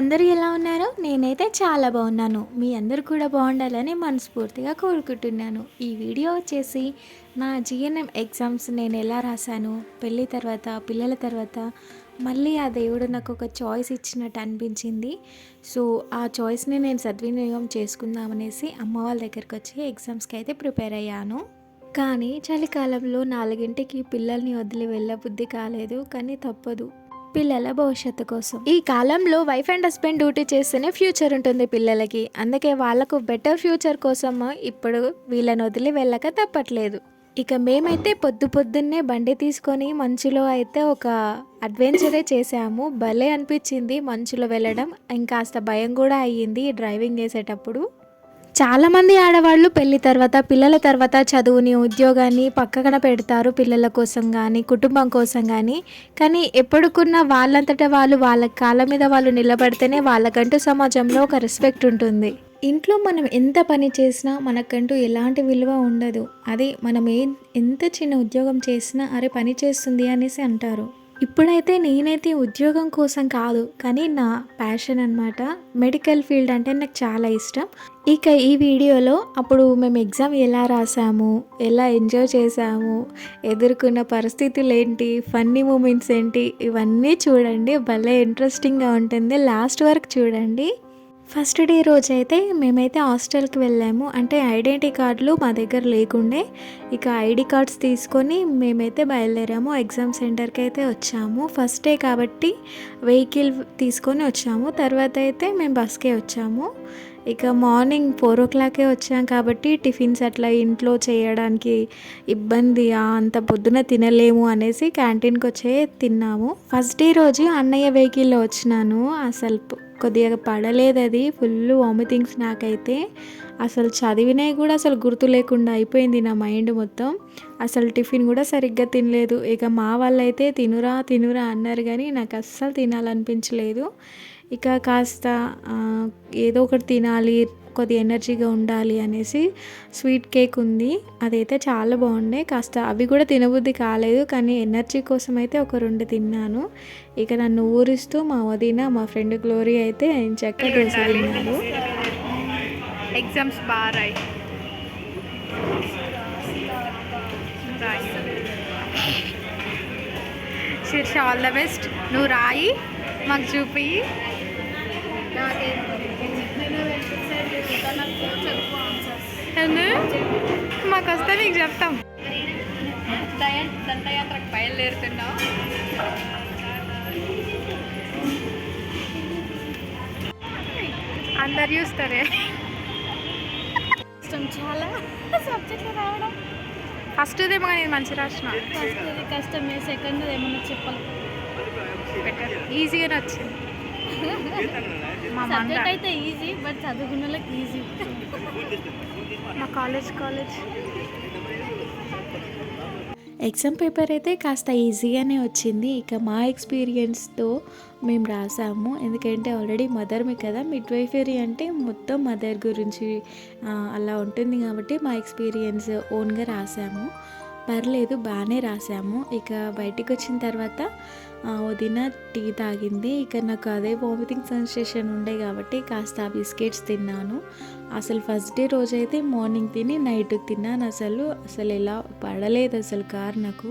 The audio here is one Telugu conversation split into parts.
అందరూ ఎలా ఉన్నారో నేనైతే చాలా బాగున్నాను. మీ అందరూ కూడా బాగుండాలని మనస్ఫూర్తిగా కోరుకుంటున్నాను. ఈ వీడియో వచ్చేసి నా జీఎన్ఎం ఎగ్జామ్స్ నేను ఎలా రాశాను, పెళ్ళి తర్వాత, పిల్లల తర్వాత మళ్ళీ ఆ దేవుడు నాకు ఒక చాయిస్ ఇచ్చినట్టు అనిపించింది. సో ఆ చాయిస్ని నేను సద్వినియోగం చేసుకుందామనేసి అమ్మ వాళ్ళ దగ్గరికి వచ్చి ఎగ్జామ్స్కి అయితే ప్రిపేర్ అయ్యాను. కానీ చలికాలంలో 4ంటికి పిల్లల్ని వదిలి వెళ్ళబుద్ధి కాలేదు. కానీ తప్పదు, పిల్లల భవిష్యత్తు కోసం. ఈ కాలంలో వైఫ్ అండ్ హస్బెండ్ డ్యూటీ చేస్తేనే ఫ్యూచర్ ఉంటుంది పిల్లలకి. అందుకే వాళ్ళకు బెటర్ ఫ్యూచర్ కోసం ఇప్పుడు వీళ్ళని వదిలి వెళ్ళక తప్పట్లేదు. ఇక మేమైతే పొద్దున్నే బండి తీసుకొని మంచులో అయితే ఒక అడ్వెంచరే చేసాము. భలే అనిపించింది మంచులో వెళ్ళడం. ఇంకాస్త భయం కూడా అయ్యింది డ్రైవింగ్ చేసేటప్పుడు. చాలామంది ఆడవాళ్ళు పెళ్లి తర్వాత, పిల్లల తర్వాత చదువుని, ఉద్యోగాన్ని పక్కన పెడతారు పిల్లల కోసం కానీ, కుటుంబం కోసం కానీ ఎప్పుడుకున్న వాళ్ళంతటా వాళ్ళు వాళ్ళ కాళ్ళ మీద వాళ్ళు నిలబడితేనే వాళ్ళకంటూ సమాజంలో ఒక రెస్పెక్ట్ ఉంటుంది. ఇంట్లో మనం ఎంత పని చేసినా మనకంటూ ఎలాంటి విలువ ఉండదు. అది మనం ఎంత చిన్న ఉద్యోగం చేసినా అరే పని చేస్తుంది అనేసి అంటారు. ఇప్పుడైతే నేనైతే ఉద్యోగం కోసం కాదు, కానీ నా ప్యాషన్ అనమాట. మెడికల్ ఫీల్డ్ అంటే నాకు చాలా ఇష్టం. ఇక ఈ వీడియోలో అప్పుడు మేము ఎగ్జామ్ ఎలా రాసాము, ఎలా ఎంజాయ్ చేసాము, ఎదుర్కొన్న పరిస్థితులు ఏంటి, ఫన్నీ మూమెంట్స్ ఏంటి, ఇవన్నీ చూడండి. భలే ఇంట్రెస్టింగ్గా ఉంటుంది. లాస్ట్ వరకు చూడండి. ఫస్ట్ డే రోజైతే మేమైతే హాస్టల్కి వెళ్ళాము. అంటే ఐడెంటిటీ కార్డులు మా దగ్గర లేకుండే. ఇక ఐడి కార్డ్స్ తీసుకొని మేమైతే బయలుదేరాము. ఎగ్జామ్ సెంటర్కి అయితే వచ్చాము. ఫస్ట్ డే కాబట్టి వెహికల్ తీసుకొని వచ్చాము. తర్వాత అయితే మేము బస్కే వచ్చాము. ఇక మార్నింగ్ 4 o'clock వచ్చాం కాబట్టి టిఫిన్స్ అట్లా ఇంట్లో చేయడానికి ఇబ్బంది, అంత పొద్దున తినలేము అనేసి క్యాంటీన్కి వచ్చే తిన్నాము. ఫస్ట్ డే రోజు అన్నయ్య వెహికల్లో వచ్చినాను. అసలు కొద్దిగా పడలేదు, అది ఫుల్ వామిటింగ్స్. నాకైతే అసలు చదివినవి కూడా అసలు గుర్తు లేకుండా అయిపోయింది నా మైండ్ మొత్తం. అసలు టిఫిన్ కూడా సరిగ్గా తినలేదు. ఇక మా వాళ్ళైతే తినురా తినురా అన్నారు, కానీ నాకు అస్సలు తినాలనిపించలేదు. ఇక కాస్త ఏదో ఒకటి తినాలి, కొద్ది ఎనర్జీగా ఉండాలి అనేసి స్వీట్ కేక్ ఉంది, అదైతే చాలా బాగుండే. కాస్త అవి కూడా తినబుద్ధి కాలేదు, కానీ ఎనర్జీ కోసం అయితే ఒక 2 తిన్నాను. ఇక నన్ను ఊరిస్తూ మా వదిన, మా ఫ్రెండ్ గ్లోరీ అయితే చక్కగా దోశ తిన్నారు. ఎగ్జామ్స్ బాగా రాయి. శీర్ష ఆల్ ద బెస్ట్. నువ్వు రాయి, మాకు చూపి. మాకు వస్తే నీకు చెప్తాం. దండయాత్రకు బయలుదేరుతున్నావు. అందరు చూస్తారే. ఇష్టం చాలా సబ్జెక్టులు రావడం. ఫస్ట్దే మా నేను మంచి రాసిన. ఫస్ట్ది కష్టమే, సెకండ్ ఏమన్నా చెప్పాలి. బెటర్, ఈజీగానే వచ్చింది. మా సబ్జెక్ట్ అయితే ఈజీ, బట్ చదువుకున్న వాళ్ళకి ఈజీ. మా కాలేజ్ ఎగ్జామ్ పేపర్ అయితే కాస్త ఈజీగానే వచ్చింది. ఇక మా ఎక్స్పీరియన్స్తో మేము రాసాము. ఎందుకంటే ఆల్రెడీ మదర్మి కదా, మిడ్వైఫరీ అంటే మొత్తం మదర్ గురించి అలా ఉంటుంది కాబట్టి మా ఎక్స్పీరియన్స్ ఓన్గా రాసాము. పర్లేదు, బాగానే రాసాము. ఇక బయటికి వచ్చిన తర్వాత వదిన టీ తాగింది. ఇక నాకు అదే వామిటింగ్ సెన్సేషన్ ఉండే కాబట్టి కాస్త బిస్కెట్స్ తిన్నాను. అసలు ఫస్ట్ డే రోజైతే మార్నింగ్ తిని నైట్కి తిన్నాను. అసలు ఎలా పడలేదు అసలు కార్ నాకు.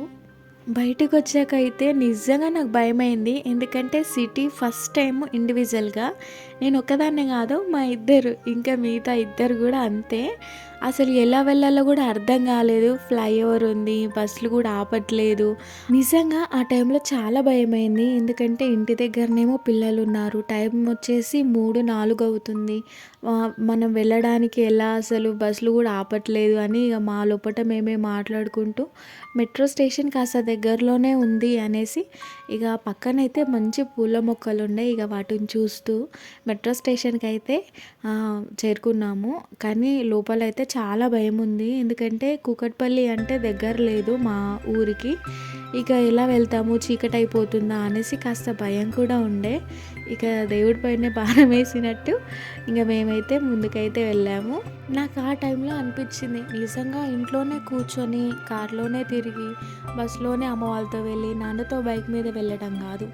బయటకు వచ్చాక అయితే నిజంగా నాకు భయమైంది. ఎందుకంటే సిటీ ఫస్ట్ టైం ఇండివిజువల్గా, నేను ఒక్కదాన్నే కాదు, మా ఇద్దరు, ఇంకా మిగతా ఇద్దరు కూడా అంతే. అసలు ఎలా వెళ్ళాలో కూడా అర్థం కాలేదు. ఫ్లైఓవర్ ఉంది, బస్సులు కూడా ఆపట్లేదు. నిజంగా ఆ టైంలో చాలా భయమైంది. ఎందుకంటే ఇంటి దగ్గరనేమో పిల్లలు ఉన్నారు, టైం వచ్చేసి 3-4 అవుతుంది. మనం వెళ్ళడానికి ఎలా, అసలు బస్సులు కూడా ఆపట్లేదు అని ఇక మా లోపల మేమే మాట్లాడుకుంటూ మెట్రో స్టేషన్ కాస్త దగ్గరలోనే ఉంది అనేసి ఇక పక్కనైతే మంచి పూల మొక్కలు ఉండే, ఇక వాటిని చూస్తూ మెట్రో స్టేషన్కి అయితే చేరుకున్నాము. కానీ లోపలైతే చాలా భయం ఉంది. ఎందుకంటే కూకట్పల్లి అంటే దగ్గర లేదు మా ఊరికి. ఇక ఎలా వెళ్తాము, చీకటి అయిపోతుందా అనేసి కాస్త భయం కూడా ఉండే. ఇక దేవుడి పైన భారం వేసినట్టు ఇంకా మేమైతే ముందుకైతే వెళ్ళాము. నాకు ఆ టైంలో అనిపించింది, నిజంగా ఇంట్లోనే కూర్చొని కార్లోనే తిరిగి బస్సులోనే అమ్మ వాళ్ళతో వెళ్ళి నాన్నతో బైక్ మీద వెళ్ళడం కాదు,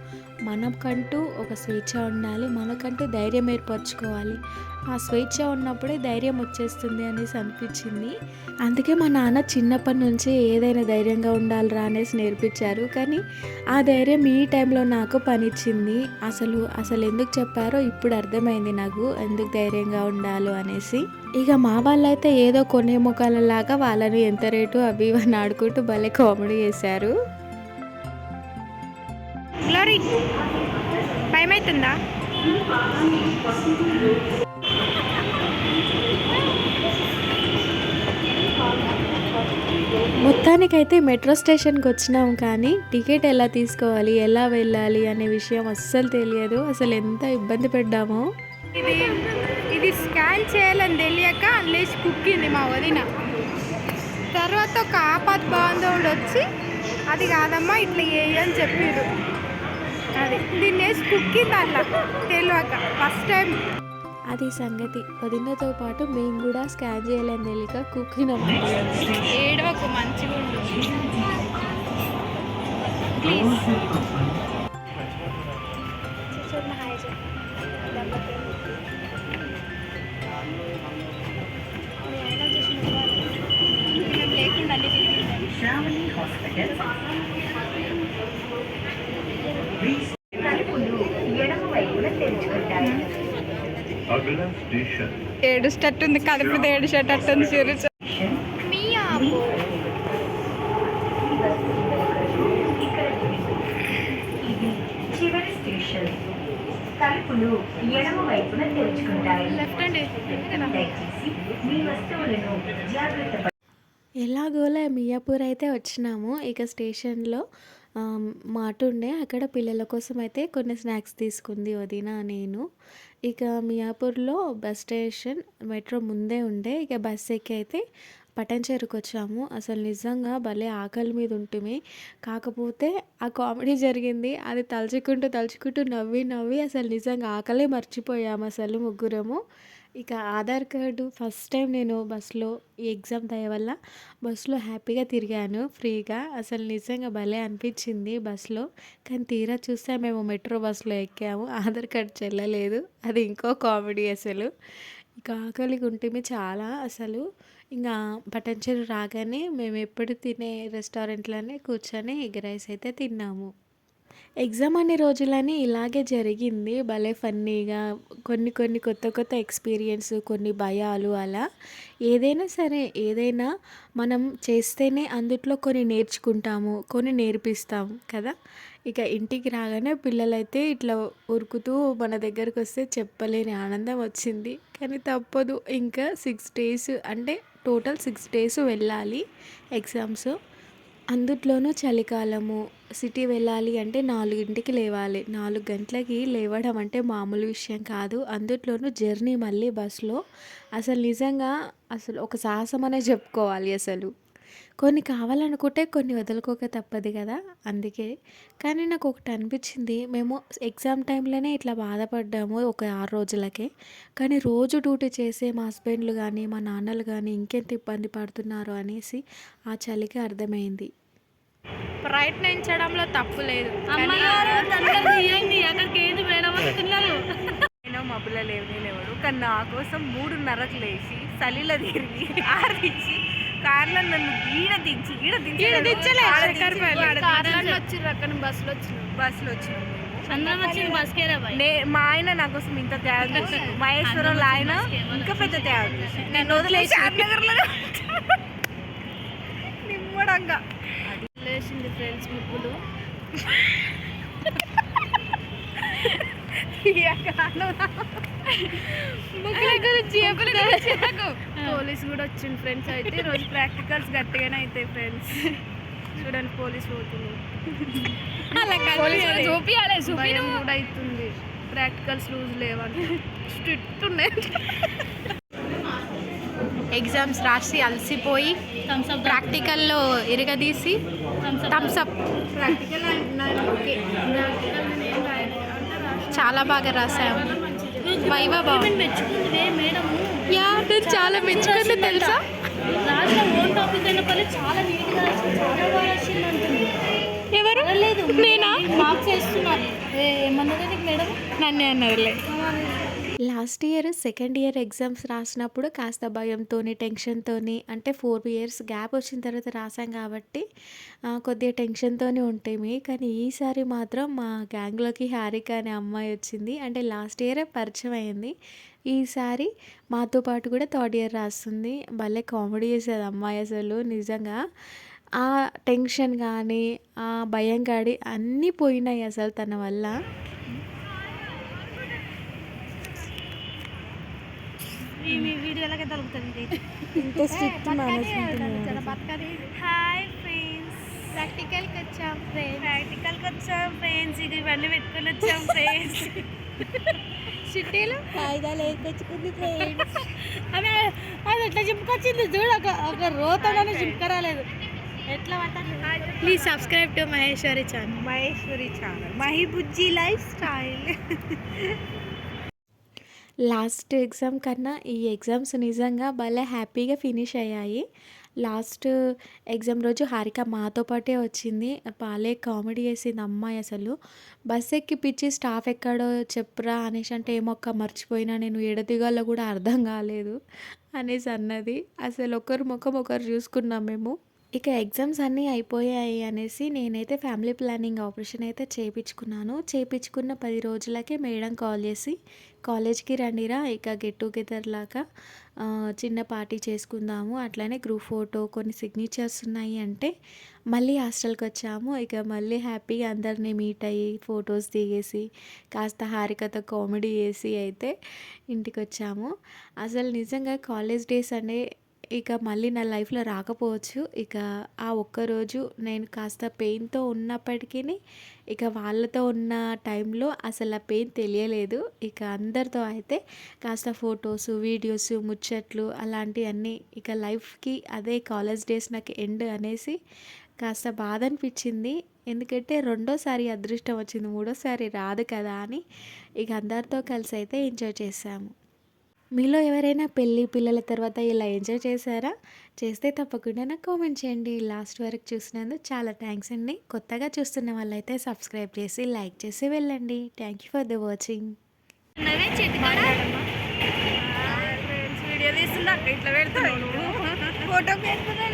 మనకంటూ ఒక స్వేచ్ఛ ఉండాలి, మనకంటూ ధైర్యం ఏర్పరచుకోవాలి. ఆ స్వేచ్ఛ ఉన్నప్పుడే ధైర్యం వచ్చేస్తుంది అనేసి అనిపించింది. అందుకే మా నాన్న చిన్నప్పటి నుంచి ఏదైనా ధైర్యంగా ఉండాలిరా అనేసి నేర్పించారు. కానీ ఆ ధైర్యం ఈ టైంలో నాకు పనిచ్చింది. అసలు ఎందుకు చెప్పారో ఇప్పుడు అర్థమైంది నాకు, ఎందుకు ధైర్యంగా ఉండాలో అనేసి. ఇక మా వాళ్ళైతే ఏదో కొనే ముఖాలలాగా వాళ్ళని ఎంత రేటు అవి ఇవన్నీ ఆడుకుంటూ భలే కామెడీ చేశారు. గ్లోరీ భయమవుతుందా? మొత్తానికైతే మెట్రో స్టేషన్కి వచ్చినాం, కానీ టికెట్ ఎలా తీసుకోవాలి, ఎలా వెళ్ళాలి అనే విషయం అస్సలు తెలియదు. అసలు ఎంత ఇబ్బంది పడ్డామో. ఇది స్కాన్ చేయాలని తెలియక లేచి కుక్కింది మా వదిన. తర్వాత ఒక ఆపత్ బాంధవుడు వచ్చి అది కాదమ్మా ఇట్లా అని చెప్పారు. అది దీన్ని వేసి కుక్కింది అట్లా తెలియక ఫస్ట్ టైం. అది సంగతి. వదినతో పాటు మేము కూడా స్కాన్ చేయాలని తెలియక కుక్కినప్పుడు ఏడవకు మంచిగా ఉండు ప్లీజ్. లేకుండా అన్ని ఏడుస్తట్టుంది, కడుపు ఏడుసేటట్టుంది. మీ ఆపు చివరి స్టేషన్. తలుపులు ఎడమ వైపున తెరుచుకుంటాయి. లెఫ్ట్ అండి. దయచేసి మీ వస్తువులను జాగ్రత్త. ఎలాగోలా మియాపూర్ అయితే వచ్చినాము. ఇక స్టేషన్లో మాట ఉండే, అక్కడ పిల్లల కోసం అయితే కొన్ని స్నాక్స్ తీసుకుంది వదిన, నేను. ఇక మియాపూర్లో బస్ స్టేషన్ మెట్రో ముందే ఉండే. ఇక బస్ ఎక్కి అయితే పటాన్చెరుకు వచ్చాము. అసలు నిజంగా భలే ఆకలి మీద ఉంటుంది. కాకపోతే ఆ కామెడీ జరిగింది, అది తలుచుకుంటూ నవ్వి అసలు నిజంగా ఆకలే మర్చిపోయాము అసలు ముగ్గురము. ఇక ఆధార్ కార్డు ఫస్ట్ టైం నేను బస్సులో, ఈ ఎగ్జామ్ దయ వల్ల బస్సులో హ్యాపీగా తిరిగాను ఫ్రీగా. అసలు నిజంగా భలే అనిపించింది బస్సులో. కానీ తీరా చూస్తే మేము మెట్రో బస్సులో ఎక్కాము, ఆధార్ కార్డు చెల్లలేదు. అది ఇంకో కామెడీ అసలు. ఇక ఆకలిగా ఉంటుంది చాలా అసలు. ఇంకా పటాన్చెరు రాగానే మేము ఎప్పుడు తినే రెస్టారెంట్లోనే కూర్చొని ఎగ్ రైస్ అయితే తిన్నాము. ఎగ్జామ్ అనే రోజులని ఇలాగే జరిగింది. భలే ఫన్నీగా కొన్ని కొత్త ఎక్స్పీరియన్స్, కొన్ని భయాలు అలా. ఏదైనా సరే, ఏదైనా మనం చేస్తేనే అందుట్లో కొన్ని నేర్చుకుంటాము, కొన్ని నేర్పిస్తాము కదా. ఇక ఇంటికి రాగానే పిల్లలైతే ఇట్లా ఉరుకుతూ మన దగ్గరకు వస్తే చెప్పలేని ఆనందం వచ్చింది. కానీ తప్పదు, ఇంకా 6 days అంటే టోటల్ 6 days వెళ్ళాలి ఎగ్జామ్స్. అందుట్లోనూ చలికాలము. సిటీ వెళ్ళాలి అంటే 4ంటికి లేవాలి. 4 గంటలకి లేవడం అంటే మామూలు విషయం కాదు. అందుట్లోనూ జర్నీ మళ్ళీ బస్సులో. అసలు నిజంగా ఒక సాహసం అనే చెప్పుకోవాలి అసలు. కొన్ని కావాలనుకుంటే కొన్ని వదులుకోక తప్పదు కదా, అందుకే. కానీ నాకు ఒకటి అనిపించింది, మేము ఎగ్జామ్ టైంలోనే ఇట్లా బాధపడ్డాము ఒక 6 రోజులకే. కానీ రోజు డ్యూటీ చేసే మా హస్బెండ్లు కానీ మా నాన్నలు కానీ ఇంకెంత ఇబ్బంది పడుతున్నారు అనేసి ఆ చలికి అర్థమైంది. ప్రయత్నించడంలో తప్పు లేదు. నేను మబ్బుల లేవడు, కానీ నా కోసం 3:30కి లేచి చలిలో తిరిగి ఆడించి కార్లో నన్ను బస్సులో వచ్చిన మా ఆయన నా కోసం ఇంత త్యాగం చేసి, మహేశ్వరంలో ఆయన ఇంకా పెద్ద త్యాగం చేసి నేను వదిలేసి నిమ్మడంగా లేచింది ఫ్రెండ్స్ ముగ్గులు. పోలీస్ కూడా వచ్చింది ఫ్రెండ్స్. అయితే రోజు ప్రాక్టికల్స్ గట్టిగానే అవుతాయి ఫ్రెండ్స్. చూడండి పోలీస్ పోతుంది, భయం కూడా అవుతుంది. ప్రాక్టికల్స్ లూజ్ లేవంటే స్ట్రిక్ట్ ఉన్నాయి. ఎగ్జామ్స్ రాసి అలసిపోయి ప్రాక్టికల్లో ఇరగదీసి థమ్స్అప్. ప్రాక్టికల్ చాలా బాగా రాసాము. వైవా బాగుంది. యా, నేను చాలా మెచ్చుకుంది తెలుసా. రాసిన ఓన్ టాపిక్ అయిన పని చాలా నీట్గా చాలా బాగా వచ్చింది అంటుంది. ఎవరు లేదు నేనా? మార్క్స్ వేస్తున్నారు ఏమన్నది నీకు మేడం? నన్నే అన్నదిలే. Last year second year exams రాసినప్పుడు కాస్త భయంతోని టెన్షన్తోని అంటే 4 ఇయర్స్ గ్యాప్ వచ్చిన తర్వాత రాసాం కాబట్టి కొద్దిగా టెన్షన్తోనే ఉంటాయి. కానీ ఈసారి మాత్రం మా గ్యాంగ్లోకి హారిక అనే అమ్మాయి వచ్చింది. అంటే లాస్ట్ ఇయరే పరిచయం అయింది. ఈసారి మాతో పాటు కూడా థర్డ్ ఇయర్ రాస్తుంది. భలే కామెడీ చేసేది అమ్మాయి అసలు నిజంగా. ఆ టెన్షన్ కానీ ఆ భయం కానీ అన్నీ పోయినాయి అసలు తన వల్ల. మీ వీడియోలకే తలుపుతుంది. ఇంత స్ట్రిక్ట్ మేనేజ్మెంట్. హాయ్ ఫ్రెండ్స్, ప్రాక్టికల్కి వచ్చాం ఫ్రెండ్స్. ప్రాక్టికల్కి వచ్చాం ఫ్రెండ్స్. ఇది ఇవన్నీ పెట్టుకొని వచ్చాం ఫ్రెండ్స్. చిట్టీలు కాయిదాలు ఏర్కొచ్చుకుంది ఫ్రెండ్స్. అది ఎట్లా చింపుకొచ్చింది చూడు, ఒక రోతోనే చింపుకరాలేదు. ఎట్లా పట్టాలి? Please subscribe to Maheshwari channel. Maheshwari channel, Mahibujji lifestyle. Last exam కన్నా ఈ ఎగ్జామ్స్ నిజంగా భలే హ్యాపీగా ఫినిష్ అయ్యాయి. లాస్ట్ ఎగ్జామ్ రోజు హారిక మాతో పాటే వచ్చింది. భలే కామెడీ చేసింది అమ్మాయి అసలు. బస్ ఎక్కిపిచ్చి స్టాఫ్ ఎక్కడో చెప్పురా అనేసి అంటే ఏమొక్క మర్చిపోయినా, నేను ఏడ దిగాలో కూడా అర్థం కాలేదు అనేసి అన్నది. అసలు ఒకరు ముఖం ఒకరు చూసుకున్నాం మేము. ఇక ఎగ్జామ్స్ అన్నీ అయిపోయాయి అనేసి నేనైతే ఫ్యామిలీ ప్లానింగ్ ఆపరేషన్ అయితే చేయించుకున్నాను. చేయించుకున్న 10 రోజులకే మేడం కాల్ చేసి కాలేజ్కి రండిరా, ఇక గెట్ టుగెదర్ లాగా చిన్న పార్టీ చేసుకుందాము, అట్లనే గ్రూప్ ఫోటో కొన్ని సిగ్నేచర్స్ ఉన్నాయి అంటే మళ్ళీ హాస్టల్కి వచ్చాము. ఇక మళ్ళీ హ్యాపీగా అందరినీ మీట్ అయ్యి ఫొటోస్ దిగేసి కాస్త హారికతో కామెడీ చేసి అయితే ఇంటికి వచ్చాము. అసలు నిజంగా కాలేజ్ డేస్ అనే ఇక మళ్ళీ నా లైఫ్లో రాకపోవచ్చు. ఇక ఆ ఒక్కరోజు నేను కాస్త పెయిన్తో ఉన్నప్పటికీ ఇక వాళ్ళతో ఉన్న టైంలో అసలు ఆ పెయిన్ తెలియలేదు. ఇక అందరితో అయితే కాస్త ఫొటోస్, వీడియోస్, ముచ్చట్లు అలాంటివన్నీ ఇక లైఫ్కి అదే కాలేజ్ డేస్ నాకు ఎండ్ అనేసి కాస్త బాధ అనిపించింది. ఎందుకంటే రెండోసారి అదృష్టం వచ్చింది, మూడోసారి రాదు కదా అని ఇక అందరితో కలిసి అయితే ఎంజాయ్ చేసాము. మీలో ఎవరైనా పెళ్ళి పిల్లల తర్వాత ఇలా ఎంజాయ్ చేశారా? చేస్తే తప్పకుండా నాకు కామెంట్ చేయండి. లాస్ట్ వరకు చూసినందుకు చాలా థ్యాంక్స్ అండి. కొత్తగా చూస్తున్న వాళ్ళైతే సబ్స్క్రైబ్ చేసి లైక్ చేసి వెళ్ళండి. Thank you for the watching. Friends video తీస్తున్నా, ఇట్లా పెడుతున్నాను. ఫోటో పెడుతున్నా.